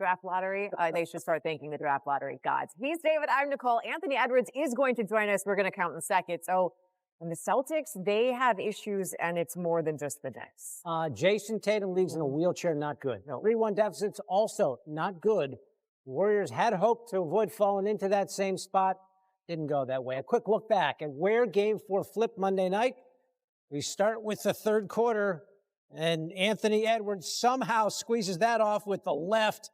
draft lottery. They should start thanking the draft lottery gods. He's David. I'm Nicole. Anthony Edwards is going to join us. We're going to count in a second. So, and the Celtics, they have issues, and it's more than just the Knicks. Jason Tatum leaves in a wheelchair, not good. No, 3-1 deficits, also not good. Warriors had hoped to avoid falling into that same spot. Didn't go that way. A quick look back at where Game 4 flipped Monday night. We start with the third quarter, and Anthony Edwards somehow squeezes that off with the left.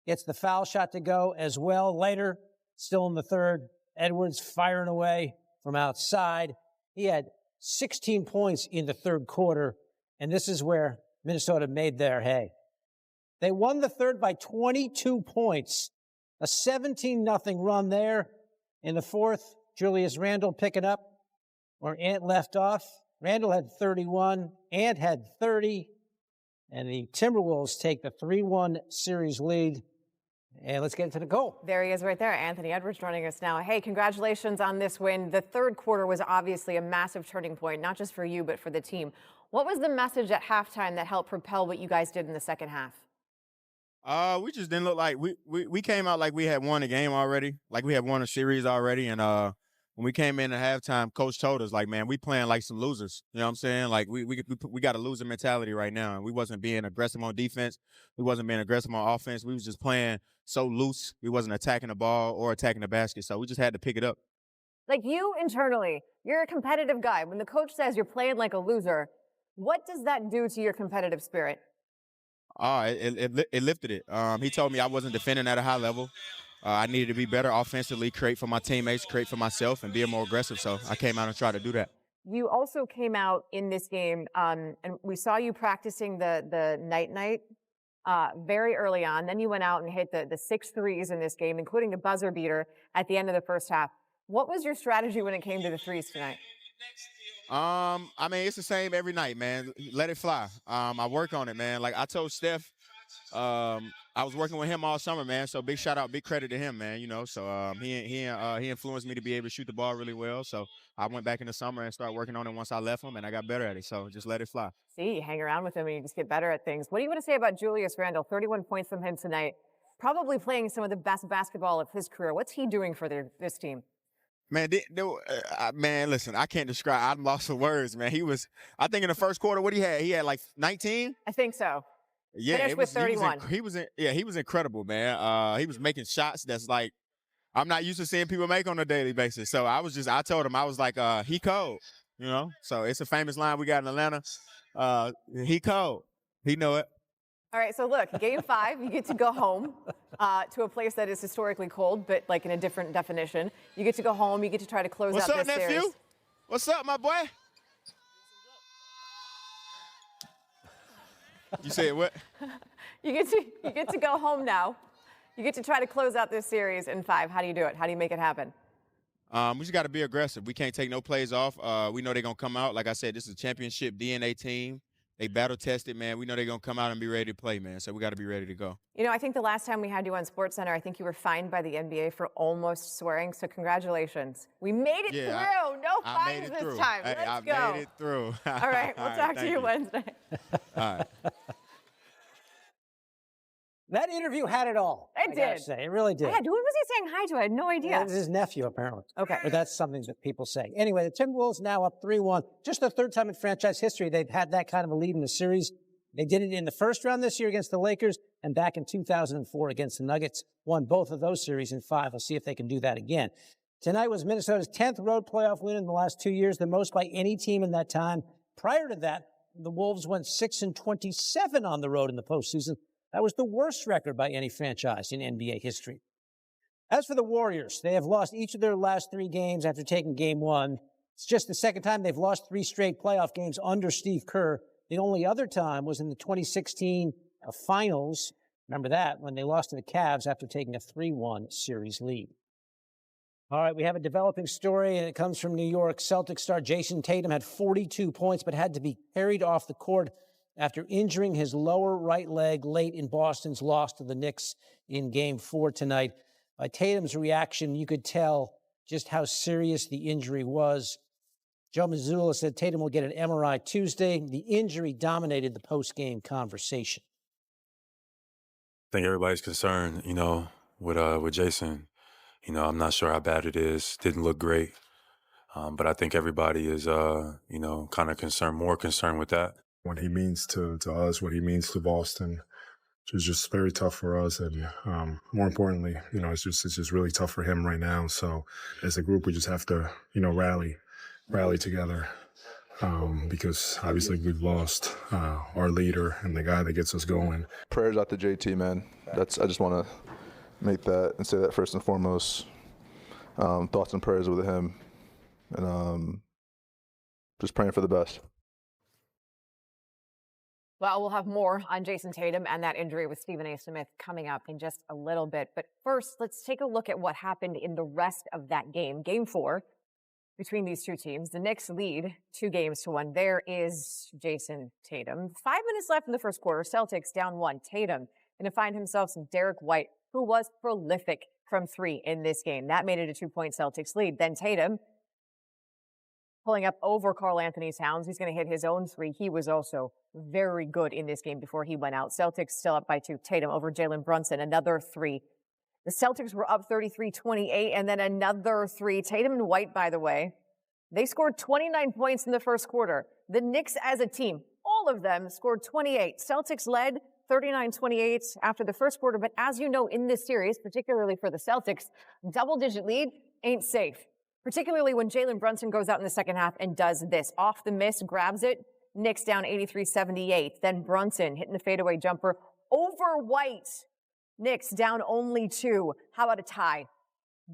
Gets the foul shot to go as well. Later, still in the third, Edwards firing away from outside. He had 16 points in the third quarter, and this is where Minnesota made their hay. They won the third by 22 points, a 17-0 run there. In the fourth, Julius Randle picking up where Ant left off. Randle had 31, Ant had 30, and the Timberwolves take the 3-1 series lead. And let's get into the goal. There he is right there. Anthony Edwards joining us now. Hey, congratulations on this win. The third quarter was obviously a massive turning point, not just for you, but for the team. What was the message at halftime that helped propel what you guys did in the second half? We just didn't look like we came out like we had won a game already, like we had won a series already. And when we came in at halftime, coach told us, like, man, we playing like some losers. You know what I'm saying? Like, we got a loser mentality right now. And we wasn't being aggressive on defense. We wasn't being aggressive on offense. We was just playing so loose. We wasn't attacking the ball or attacking the basket. So we just had to pick it up. Like, you internally, you're a competitive guy. When the coach says you're playing like a loser, what does that do to your competitive spirit? It lifted it. He told me I wasn't defending at a high level. I needed to be better offensively, create for my teammates, create for myself, and be more aggressive. So I came out and tried to do that. You also came out in this game, and we saw you practicing the night very early on. Then you went out and hit the 6 threes in this game, including the buzzer beater at the end of the first half. What was your strategy when it came to the threes tonight? I mean, it's the same every night, man. Let it fly. I work on it, man. Like I told Steph, I was working with him all summer, man. So big shout out, big credit to him, man. You know, so he influenced me to be able to shoot the ball really well. So I went back in the summer and started working on it once I left him, and I got better at it. So just let it fly. See, you hang around with him and you just get better at things. What do you want to say about Julius Randle? 31 points from him tonight. Probably playing some of the best basketball of his career. What's he doing for this team? Man, man, listen, I can't describe. I'm lost for words, man. He was, I think in the first quarter, what he had like 19? I think so. Yeah, finished with 31. He was incredible, man. He was making shots that's like I'm not used to seeing people make on a daily basis. So I told him, I was like, he cold, you know. So it's a famous line we got in Atlanta. He cold. He know it. All right, so look, Game 5, you get to go home to a place that is historically cold, but like in a different definition. You get to go home. You get to try to close out this series. What's up, nephew? What's up, my boy? You said what? You get to go home now. You get to try to close out this series in 5. How do you do it? How do you make it happen? We just got to be aggressive. We can't take no plays off. We know they're going to come out. Like I said, this is a championship DNA team. They battle tested, man. We know they're going to come out and be ready to play, man. So we got to be ready to go. You know, I think the last time we had you on SportsCenter, I think you were fined by the NBA for almost swearing. So congratulations. We made it through. No fines this time. Hey, Let's go. I made it through. All right. We'll talk to you Wednesday. All right. That interview had it all. It did. It really did. Who was he saying hi to? I had no idea. Yeah, it was his nephew, apparently. Okay. But that's something that people say. Anyway, the Timberwolves now up 3-1. Just the third time in franchise history they've had that kind of a lead in the series. They did it in the first round this year against the Lakers and back in 2004 against the Nuggets. Won both of those series in 5. We'll see if they can do that again. Tonight was Minnesota's 10th road playoff win in the last 2 years, the most by any team in that time. Prior to that, the Wolves went 6-27 on the road in the postseason. That was the worst record by any franchise in NBA history. As for the Warriors, they have lost each of their last 3 games after taking Game 1. It's just the second time they've lost 3 straight playoff games under Steve Kerr. The only other time was in the 2016 finals. Remember that, when they lost to the Cavs after taking a 3-1 series lead. All right, we have a developing story, and it comes from New York. Celtics star Jason Tatum had 42 points, but had to be carried off the court after injuring his lower right leg late in Boston's loss to the Knicks in Game 4 tonight. By Tatum's reaction, you could tell just how serious the injury was. Joe Mazzulla said Tatum will get an MRI Tuesday. The injury dominated the post-game conversation. think everybody's concerned, with Jason. I'm not sure how bad it is. Didn't look great. But I think everybody is, kind of more concerned with that. What he means to us, what he means to Boston, it's just very tough for us. And more importantly, it's just really tough for him right now. So as a group, we just have to, rally together. Because obviously we've lost our leader and the guy that gets us going. Prayers out to JT, man. I just want to make that and say that first and foremost. Thoughts and prayers with him, and just praying for the best. Well, we'll have more on Jason Tatum and that injury with Stephen A. Smith coming up in just a little bit. But first, let's take a look at what happened in the rest of that game. Game 4 between these two teams. The Knicks lead 2-1. There is Jason Tatum. 5 minutes left in the first quarter. Celtics down 1. Tatum going to find himself some Derek White, who was prolific from 3 in this game. That made it a 2-point Celtics lead. Then Tatum pulling up over Karl Anthony Towns. He's going to hit his own 3. He was also very good in this game before he went out. Celtics still up by 2. Tatum over Jalen Brunson, another 3. The Celtics were up 33-28, and then another 3. Tatum and White, by the way, they scored 29 points in the first quarter. The Knicks as a team, all of them scored 28. Celtics led 39-28 after the first quarter, but as you know, in this series, particularly for the Celtics, double-digit lead ain't safe, particularly when Jalen Brunson goes out in the second half and does this. Off the miss, grabs it, Knicks down 83-78. Then Brunson hitting the fadeaway jumper over White. Knicks down only 2. How about a tie?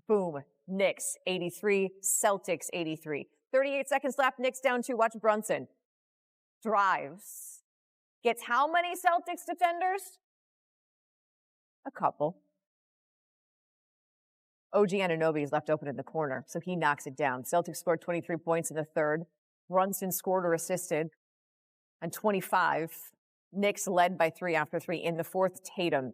Boom. Knicks 83, Celtics 83. 38 seconds left. Knicks down 2. Watch Brunson. Drives. Gets how many Celtics defenders? A couple. OG Anunoby is left open in the corner, so he knocks it down. Celtics scored 23 points in the third. Brunson scored or assisted on 25. Knicks led by 3 after 3 in the fourth. Tatum.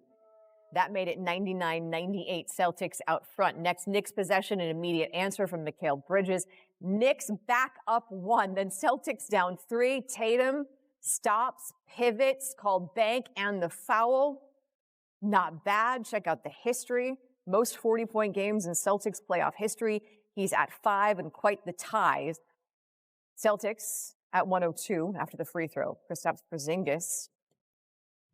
That made it 99-98, Celtics out front. Next, Knicks possession, an immediate answer from Mikal Bridges. Knicks back up 1, then Celtics down 3. Tatum stops, pivots, called bank, and the foul. Not bad. Check out the history. Most 40-point games in Celtics playoff history. He's at 5 and quite the ties. Celtics at 102 after the free throw. Kristaps Porzingis,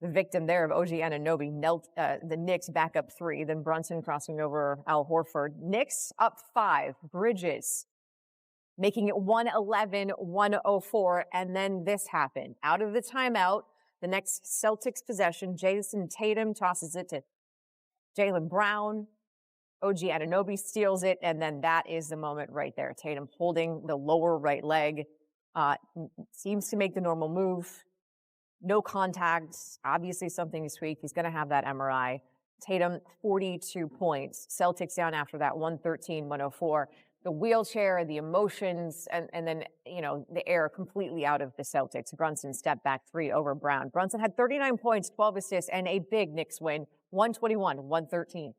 the victim there of OG Anunoby, knelt the Knicks back up 3. Then Brunson crossing over Al Horford. Knicks up 5. Bridges making it 111-104. And then this happened. Out of the timeout, the next Celtics possession, Jason Tatum tosses it to Jaylen Brown. OG Anunoby steals it. And then that is the moment right there. Tatum holding the lower right leg. Seems to make the normal move. No contact, obviously something is tweaked. He's going to have that MRI. Tatum, 42 points. Celtics down after that, 113-104. The wheelchair, the emotions, and then, the air completely out of the Celtics. Brunson stepped back 3 over Brown. Brunson had 39 points, 12 assists, and a big Knicks win, 121-113. I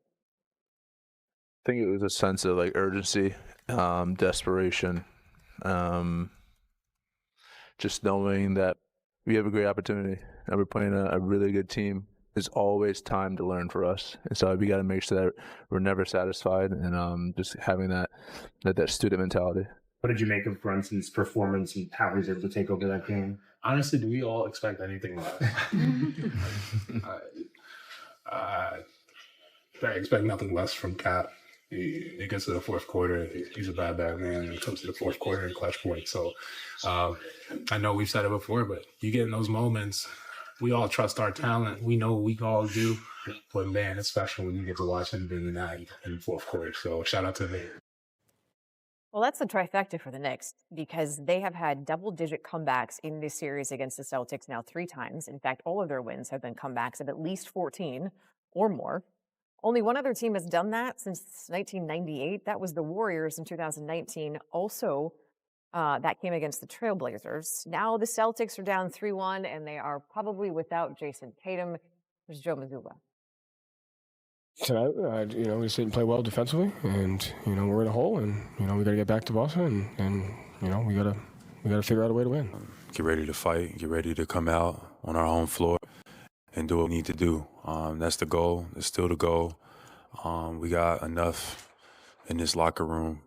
think it was a sense of urgency, desperation, just knowing that we have a great opportunity and we're playing a really good team. There's always time to learn for us. And so we got to make sure that we're never satisfied and just having that student mentality. What did you make of Brunson's performance and how he was able to take over that game? Honestly, do we all expect anything less? I expect nothing less from Cat. He gets to the fourth quarter. He's a bad man when it comes to the fourth quarter and clutch points. So I know we've said it before, but you get in those moments, we all trust our talent. We know we all do. But, man, it's special when you get to watch him doing that in the fourth quarter. So shout out to me. Well, that's the trifecta for the Knicks because they have had double-digit comebacks in this series against the Celtics now 3 times. In fact, all of their wins have been comebacks of at least 14 or more. Only one other team has done that since 1998. That was the Warriors in 2019. Also, that came against the Trailblazers. Now the Celtics are down 3-1, and they are probably without Jason Tatum. There's Joe Mazzulla. Tonight, we just didn't play well defensively, and we're in a hole, and we got to get back to Boston, and we got to figure out a way to win. Get ready to fight. Get ready to come out on our home floor and do what we need to do. That's the goal. It's still the goal. We got enough in this locker room.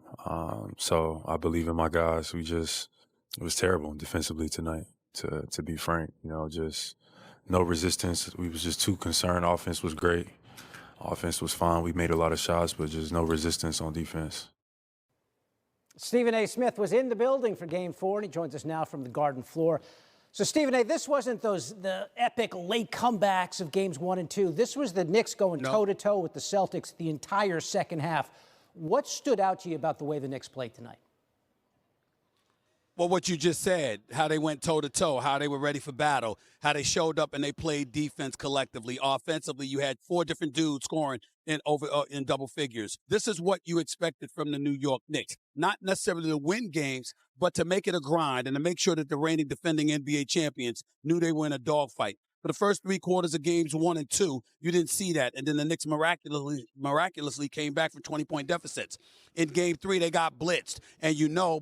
So I believe in my guys. It was terrible defensively tonight, to be frank. Just no resistance. We was just too concerned. Offense was great. Offense was fine. We made a lot of shots, but just no resistance on defense. Stephen A. Smith was in the building for Game 4, and he joins us now from the Garden floor. So, Stephen A., this wasn't the epic late comebacks of Games 1 and 2. This was the Knicks going toe-to-toe with the Celtics the entire second half. What stood out to you about the way the Knicks played tonight? Well, what you just said, how they went toe-to-toe, how they were ready for battle, how they showed up and they played defense collectively. Offensively, you had 4 different dudes scoring in double figures. This is what you expected from the New York Knicks. Not necessarily to win games, but to make it a grind and to make sure that the reigning defending NBA champions knew they were in a dogfight. For the first 3 quarters of Games 1 and 2, you didn't see that. And then the Knicks miraculously came back from 20-point deficits. In Game 3, they got blitzed. And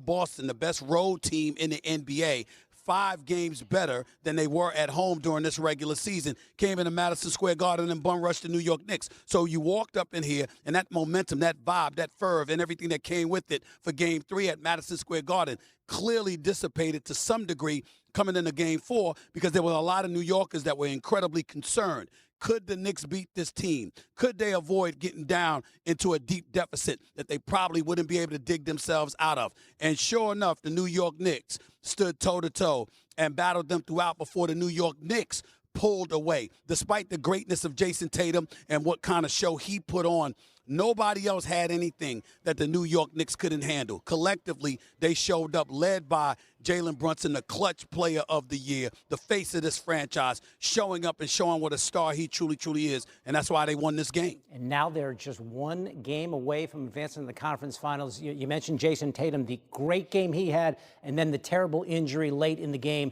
Boston, the best road team in the NBA, 5 games better than they were at home during this regular season, came into Madison Square Garden and bum rushed the New York Knicks. So you walked up in here, and that momentum, that vibe, that fervor, and everything that came with it for Game 3 at Madison Square Garden clearly dissipated to some degree coming into Game 4 because there were a lot of New Yorkers that were incredibly concerned. Could the Knicks beat this team? Could they avoid getting down into a deep deficit that they probably wouldn't be able to dig themselves out of? And sure enough, the New York Knicks stood toe-to-toe and battled them throughout before the New York Knicks pulled away. Despite the greatness of Jason Tatum and what kind of show he put on, nobody else had anything that the New York Knicks couldn't handle. Collectively, they showed up, led by Jalen Brunson, the clutch player of the year, the face of this franchise, showing up and showing what a star he truly, truly is, and that's why they won this game. And now they're just 1 game away from advancing to the conference finals. You mentioned Jason Tatum, the great game he had, and then the terrible injury late in the game.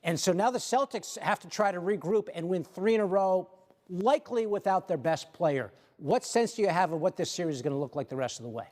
And so now the Celtics have to try to regroup and win 3 in a row, likely without their best player. What sense do you have of what this series is going to look like the rest of the way?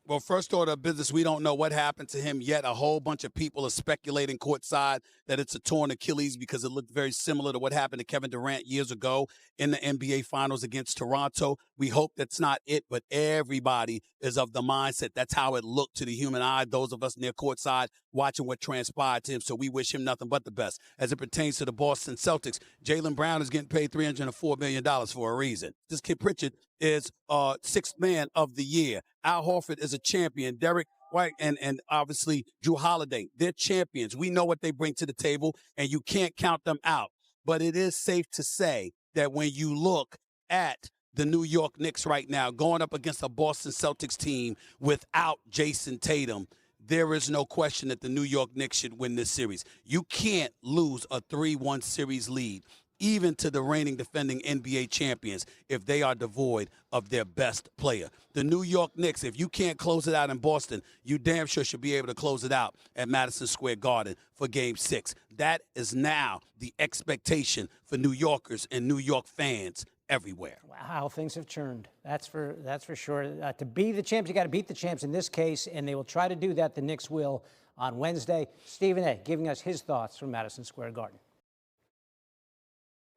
Well, first order of business, we don't know what happened to him yet. A whole bunch of people are speculating courtside that it's a torn Achilles because it looked very similar to what happened to Kevin Durant years ago in the NBA Finals against Toronto. We hope that's not it, but everybody is of the mindset that's how it looked to the human eye, those of us near courtside watching what transpired to him. So we wish him nothing but the best. As it pertains to the Boston Celtics, Jaylen Brown is getting paid $304 million for a reason. This kid Pritchard is 6th man of the year. Al Horford is a champion. Derek White and obviously Drew Holiday, they're champions. We know what they bring to the table, and you can't count them out. But it is safe to say that when you look at the New York Knicks right now going up against a Boston Celtics team without Jason Tatum, there is no question that the New York Knicks should win this series. You can't lose a 3-1 series lead, even to the reigning defending NBA champions, if they are devoid of their best player. The New York Knicks, if you can't close it out in Boston, you damn sure should be able to close it out at Madison Square Garden for Game 6. That is now the expectation for New Yorkers and New York fans everywhere. Wow, things have churned. That's for sure. To be the champs, you got to beat the champs in this case, and they will try to do that. The Knicks will on Wednesday. Stephen A. giving us his thoughts from Madison Square Garden.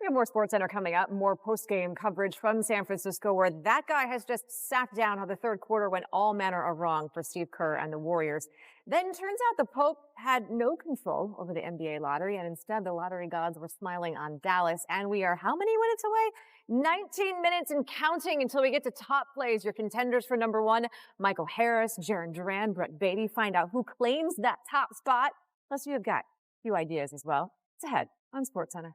We have more SportsCenter coming up, more post-game coverage from San Francisco, where that guy has just sat down how the third quarter went all manner of wrong for Steve Kerr and the Warriors. Then turns out the Pope had no control over the NBA lottery, and instead the lottery gods were smiling on Dallas. And we are how many minutes away? 19 minutes and counting until we get to top plays. Your contenders for number 1, Michael Harris, Jaren Duran, Brett Beatty. Find out who claims that top spot. Plus, you've got a few ideas as well. It's ahead on SportsCenter.